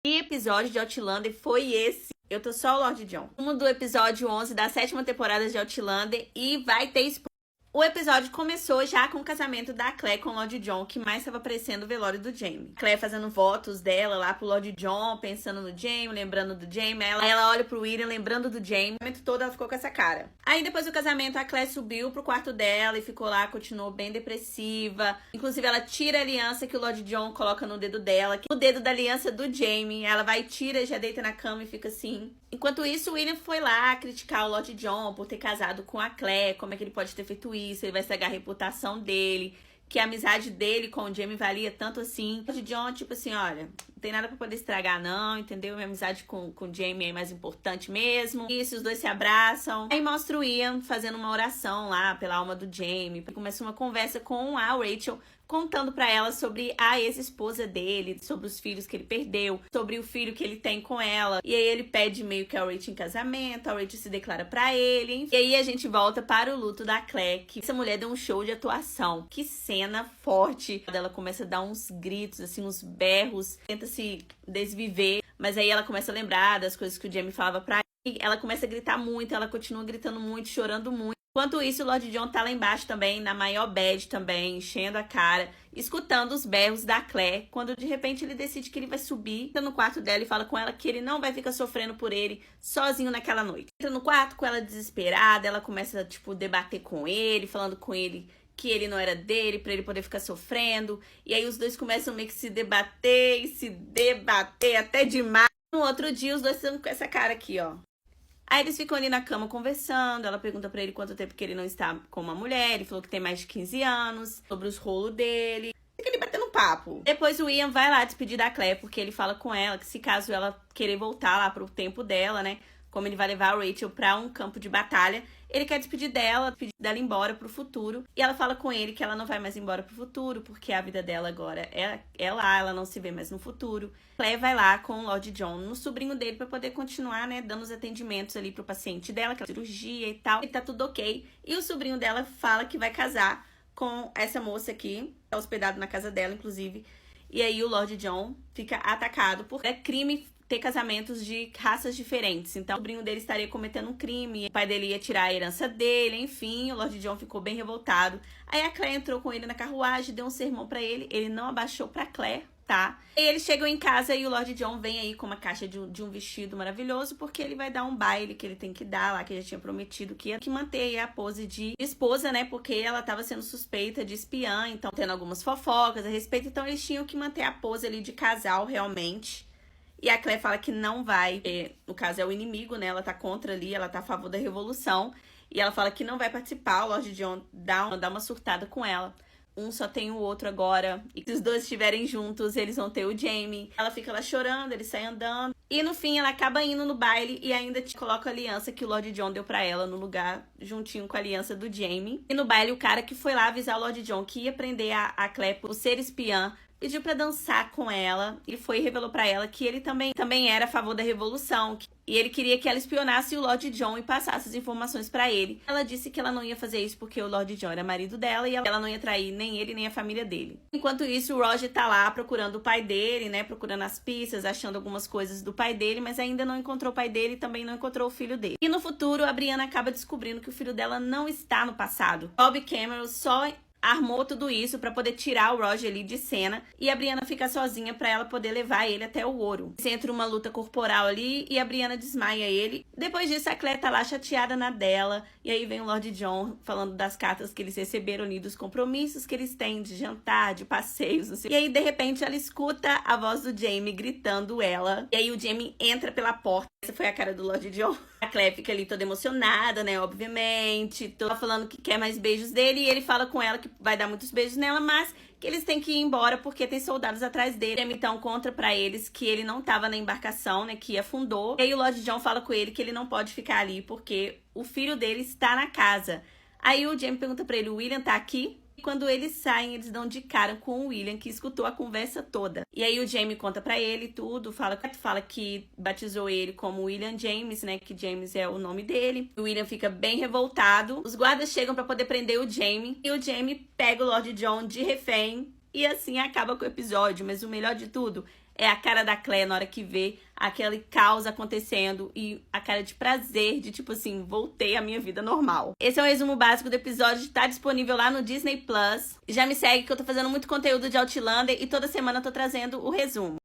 Que episódio de Outlander foi esse? Eu tô só o Lord John. Do episódio 11 da 7ª temporada de Outlander e vai ter spoiler. O episódio começou já com o casamento da Claire com o Lord John, que mais estava aparecendo o velório do Jaime. Claire fazendo votos dela lá pro Lord John, pensando no Jaime, lembrando do Jaime. Aí ela olha pro William, lembrando do Jaime. O momento todo ela ficou com essa cara. Aí depois do casamento, a Claire subiu pro quarto dela e ficou lá, continuou bem depressiva. Inclusive, ela tira a aliança que o Lord John coloca no dedo dela, o dedo da aliança do Jaime. Ela vai, tira, já deita na cama e fica assim. Enquanto isso, o William foi lá criticar o Lord John por ter casado com a Claire, como é que ele pode ter feito isso, ele vai estragar a reputação dele, que a amizade dele com o Jaime valia tanto assim. O Lord John, tipo assim, olha, não tem nada pra poder estragar não, entendeu? Minha amizade com o Jaime é mais importante mesmo. E os dois se abraçam. Aí mostra o Ian fazendo uma oração lá pela alma do Jaime. Começa uma conversa com a Rachel, contando pra ela sobre a ex-esposa dele, sobre os filhos que ele perdeu, sobre o filho que ele tem com ela. E aí ele pede meio que a Rachel em casamento, a Rachel se declara pra ele. E aí a gente volta para o luto da Claire, que essa mulher deu um show de atuação. Que cena forte. Ela começa a dar uns gritos, assim, uns berros, tenta se desviver, mas aí ela começa a lembrar das coisas que o Jaime falava pra ela. Ela começa a gritar muito, ela continua gritando muito, chorando muito. Enquanto isso, o Lord John tá lá embaixo também, na maior bad também, enchendo a cara, escutando os berros da Claire, quando de repente ele decide que ele vai subir, entra no quarto dela e fala com ela que ele não vai ficar sofrendo por ele sozinho naquela noite. Entra no quarto com ela desesperada, ela começa, tipo, debater com ele, falando com ele que ele não era dele, pra ele poder ficar sofrendo. E aí os dois começam meio que se debater e se debater até demais. No outro dia, os dois estão com essa cara aqui, ó. Aí eles ficam ali na cama conversando, ela pergunta pra ele quanto tempo que ele não está com uma mulher, ele falou que tem mais de 15 anos, sobre os rolos dele. Fica ali batendo papo. Depois o Ian vai lá despedir da Claire, porque ele fala com ela que se caso ela querer voltar lá pro tempo dela, né, como ele vai levar a Rachel pra um campo de batalha, ele quer despedir dela, pedir dela embora pro futuro. E ela fala com ele que ela não vai mais embora pro futuro, porque a vida dela agora é lá, ela não se vê mais no futuro. Claire vai lá com o Lord John, no sobrinho dele, pra poder continuar, né, dando os atendimentos ali pro paciente dela, que é cirurgia e tal. E tá tudo ok. E o sobrinho dela fala que vai casar com essa moça aqui, tá hospedado na casa dela, inclusive. E aí o Lord John fica atacado por crime ter casamentos de raças diferentes. Então, o sobrinho dele estaria cometendo um crime, o pai dele ia tirar a herança dele, enfim, o Lord John ficou bem revoltado. Aí a Claire entrou com ele na carruagem, deu um sermão pra ele não abaixou pra Claire, tá? E eles chegam em casa e o Lord John vem aí com uma caixa de um vestido maravilhoso, porque ele vai dar um baile que ele tem que dar lá, que ele já tinha prometido que ia manter aí a pose de esposa, né? Porque ela tava sendo suspeita de espiã, então tendo algumas fofocas a respeito, então eles tinham que manter a pose ali de casal realmente. E a Claire fala que não vai, porque, no caso é o inimigo, né? Ela tá contra ali, ela tá a favor da revolução. E ela fala que não vai participar, o Lord John dá uma surtada com ela. Um só tem o outro agora. E se os dois estiverem juntos, eles vão ter o Jaime. Ela fica lá chorando, ele sai andando. E no fim, ela acaba indo no baile e ainda coloca a aliança que o Lord John deu pra ela no lugar, juntinho com a aliança do Jaime. E no baile, o cara que foi lá avisar o Lord John que ia prender a Claire por ser espiã, pediu pra dançar com ela. Ele foi e revelou pra ela que ele também era a favor da revolução. E ele queria que ela espionasse o Lord John e passasse as informações pra ele. Ela disse que ela não ia fazer isso porque o Lord John era marido dela e ela não ia trair nem ele nem a família dele. Enquanto isso, o Roger tá lá procurando o pai dele, né? Procurando as pistas, achando algumas coisas do pai dele, mas ainda não encontrou o pai dele e também não encontrou o filho dele. E no futuro, a Brianna acaba descobrindo que o filho dela não está no passado. Bob Cameron só armou tudo isso pra poder tirar o Roger ali de cena e a Brianna fica sozinha pra ela poder levar ele até o ouro. Entra uma luta corporal ali e a Brianna desmaia ele. Depois disso, a Claire tá lá chateada na dela e aí vem o Lord John falando das cartas que eles receberam ali, dos compromissos que eles têm de jantar, de passeios, não sei. E aí, de repente, ela escuta a voz do Jaime gritando ela. E aí o Jaime entra pela porta. Essa foi a cara do Lord John. A Claire fica ali toda emocionada, né? Obviamente. Tô falando que quer mais beijos dele e ele fala com ela que vai dar muitos beijos nela, mas que eles têm que ir embora porque tem soldados atrás dele. Ele então conta pra eles que ele não tava na embarcação, né? Que afundou. E aí o Lord John fala com ele que ele não pode ficar ali porque o filho dele está na casa. Aí o Jaime pergunta pra ele, o William tá aqui? E quando eles saem, eles dão de cara com o William, que escutou a conversa toda. E aí o Jaime conta pra ele tudo, fala que batizou ele como William James, né? Que James é o nome dele. O William fica bem revoltado. Os guardas chegam pra poder prender o Jaime. E o Jaime pega o Lord John de refém. E assim acaba com o episódio. Mas o melhor de tudo é a cara da Claire na hora que vê aquele caos acontecendo e a cara de prazer, de tipo assim, voltei à minha vida normal. Esse é um resumo básico do episódio, tá disponível lá no Disney Plus. Já me segue que eu tô fazendo muito conteúdo de Outlander e toda semana eu tô trazendo o resumo.